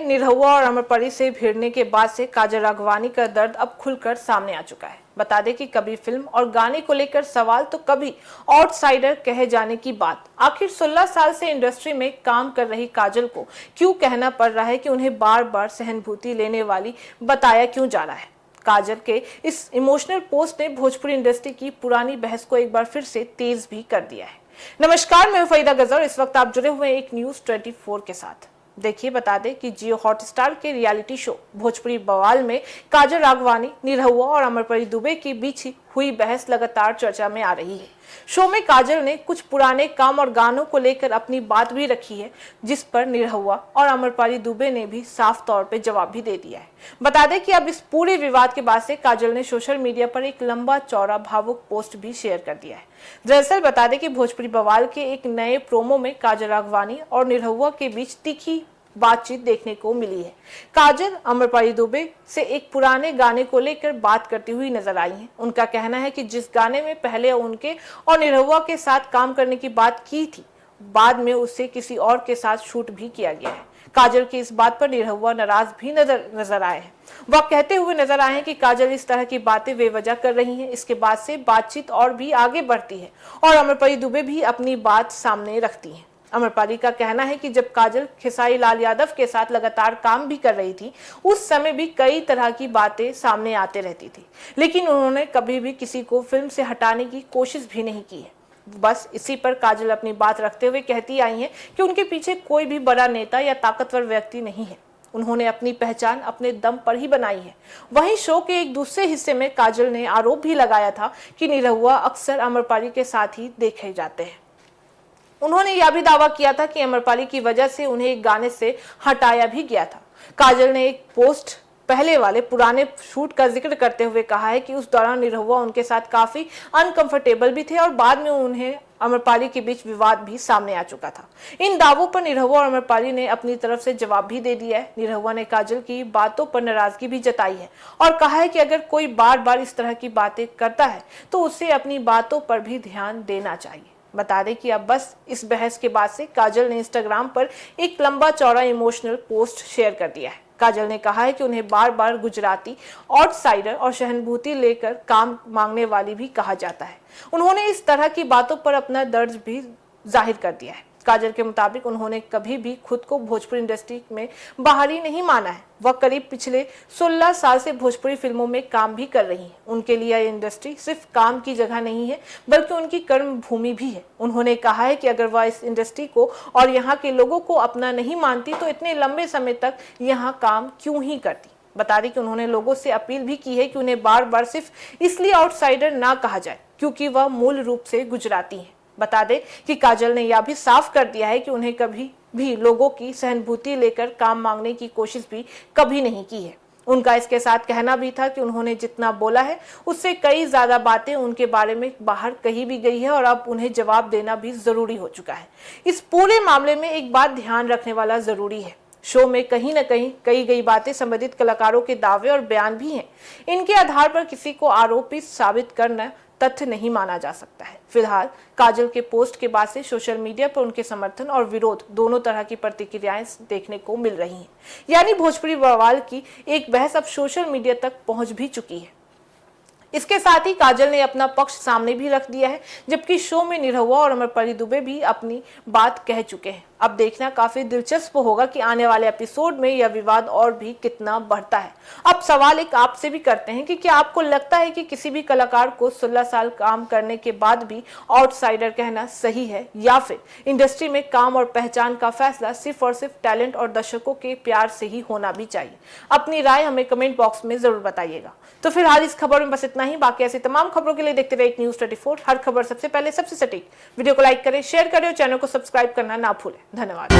निरहुआ और अमरपरी से भिड़ने के बाद से काजल राघवानी का दर्द अब खुलकर सामने आ चुका है। बता दें कि कभी फिल्म और गाने को लेकर सवाल तो कभी आउटसाइडर कहे जाने की बात। आखिर 16 साल से इंडस्ट्री में काम कर रही काजल को क्यों कहना पड़ रहा है कि उन्हें बार बार सहानुभूति लेने वाली बताया क्यों जा रहा है। काजल के इस इमोशनल पोस्ट ने भोजपुरी इंडस्ट्री की पुरानी बहस को एक बार फिर से तेज भी कर दिया है। नमस्कार, मैं फरीदा गजर। इस वक्त आप जुड़े हुए हैं एक न्यूज 24 के साथ। देखिए, बता दें कि जियो हॉटस्टार के रियलिटी शो भोजपुरी बवाल में काजल राघवानी, निरहुआ और अमरपरी दुबे के बीच हुई बहस लगातार चर्चा में आ रही है। शो में काजल ने कुछ पुराने काम और गानों को लेकर अपनी बात भी रखी है, जिस पर निरहुआ और अमरपरी दुबे ने भी साफ तौर पे जवाब भी दे दिया है। बता दें कि अब इस पूरे विवाद के बाद से काजल ने सोशल मीडिया पर एक लंबा चौड़ा भावुक पोस्ट भी शेयर कर दिया है। दरअसल बता दें कि भोजपुरी बवाल के एक नए प्रोमो में काजल राघवानी और निरहुआ के बीच तीखी बातचीत देखने को मिली है। काजल अमरपरी दुबे से एक पुराने गाने को लेकर बात करती हुई नजर आई हैं। उनका कहना है कि जिस गाने में पहले उनके और निरहुआ के साथ काम करने की बात की थी, बाद में उसे किसी और के साथ शूट भी किया गया है। काजल की इस बात पर निरहुआ नाराज भी नजर आए हैं। वह कहते हुए नजर आए हैं कि काजल इस तरह की बातें बेवजह कर रही हैं। इसके बाद से बातचीत और भी आगे बढ़ती है और अमरपरी दुबे भी अपनी बात सामने रखती हैं। अमरपरी का कहना है कि जब काजल खेसारी लाल यादव के साथ लगातार काम भी कर रही थी, उस समय भी कई तरह की बातें सामने आते रहती थी, लेकिन उन्होंने कभी भी किसी को फिल्म से हटाने की कोशिश भी नहीं की है। बस इसी पर काजल अपनी बात रखते हुए कहती आई हैं कि उनके पीछे कोई भी बड़ा नेता या ताकतवर व्यक्ति नहीं है। उन्होंने अपनी पहचान अपने दम पर ही बनाई है। वहीं शो के एक दूसरे हिस्से में काजल ने आरोप भी लगाया था कि निरहुआ अक्सर अमरपरी के साथ ही देखे जाते हैं। उन्होंने यह भी दावा किया था कि अमरपरी की वजह से उन्हें एक गाने से हटाया भी गया था। काजल ने एक पोस्ट पहले वाले पुराने शूट का जिक्र करते हुए कहा है कि उस दौरान निरहुआ उनके साथ काफी अनकंफर्टेबल भी थे और बाद में उन्हें अमरपरी के बीच विवाद भी सामने आ चुका था। इन दावों पर निरहुआ और अमरपरी ने अपनी तरफ से जवाब भी दे दिया है। निरहुआ ने काजल की बातों पर नाराजगी भी जताई है और कहा है कि अगर कोई बार बार इस तरह की बातें करता है तो उसे अपनी बातों पर भी ध्यान देना चाहिए। बता दें कि अब बस इस बहस के बाद से काजल ने इंस्टाग्राम पर एक लंबा चौड़ा इमोशनल पोस्ट शेयर कर दिया है। काजल ने कहा है कि उन्हें बार बार गुजराती, आउटसाइडर और सहानुभूति लेकर काम मांगने वाली भी कहा जाता है। उन्होंने इस तरह की बातों पर अपना दर्द भी जाहिर कर दिया है। काजल के मुताबिक उन्होंने कभी भी खुद को भोजपुरी इंडस्ट्री में बाहरी नहीं माना है। वह करीब पिछले 16 साल से भोजपुरी फिल्मों में काम भी कर रही हैं। उनके लिए यह इंडस्ट्री सिर्फ काम की जगह नहीं है, बल्कि उनकी कर्म भूमि भी है। उन्होंने कहा है कि अगर वह इस इंडस्ट्री को और यहाँ के लोगों को अपना नहीं मानती तो इतने लंबे समय तक यहाँ काम क्यों ही करती। बता दें कि उन्होंने लोगों से अपील भी की है कि उन्हें बार बार सिर्फ इसलिए आउटसाइडर ना कहा जाए क्योंकि वह मूल रूप से गुजराती हैं। बता दें कि काजल ने यह भी साफ कर दिया है कि उन्हें कभी भी लोगों की सहानुभूति लेकर काम मांगने की कोशिश भी कभी नहीं की है। उनका इसके साथ कहना भी था कि उन्होंने जितना बोला है उससे कई ज्यादा बातें उनके बारे में बाहर कही भी गई है और अब उन्हें जवाब देना भी जरूरी हो चुका है। इस पूरे मामले में एक बात ध्यान रखने वाला जरूरी है, शो में कहीं न कहीं कही गई बातें संबंधित कलाकारों के दावे और बयान भी हैं। इनके आधार पर किसी को आरोपित साबित करना तथ्य नहीं माना जा सकता है। फिलहाल काजल के पोस्ट के बाद से सोशल मीडिया पर उनके समर्थन और विरोध दोनों तरह की प्रतिक्रियाएं देखने को मिल रही हैं। यानी भोजपुरी बवाल की एक बहस अब सोशल मीडिया तक पहुंच भी चुकी है। इसके साथ ही काजल ने अपना पक्ष सामने भी रख दिया है, जबकि शो में निरहुआ और अमरपरी दुबे भी अपनी बात कह चुके हैं। अब देखना काफी दिलचस्प होगा कि आने वाले एपिसोड में यह विवाद और भी कितना बढ़ता है। अब सवाल एक आपसे भी करते हैं कि क्या आपको लगता है कि किसी भी कलाकार को 16 साल काम करने के बाद भी आउटसाइडर कहना सही है, या फिर इंडस्ट्री में काम और पहचान का फैसला सिर्फ और सिर्फ टैलेंट और दर्शकों के प्यार से ही होना भी चाहिए? अपनी राय हमें कमेंट बॉक्स में जरूर बताइएगा। तो फिलहाल इस खबर में बस इतना ही। बाकी ऐसी तमाम खबरों के लिए देखते रहिए न्यूज 24। हर खबर सबसे पहले, सबसे सटीक। वीडियो को लाइक करें, शेयर करें और चैनल को सब्सक्राइब करना ना भूलें। धन्यवाद।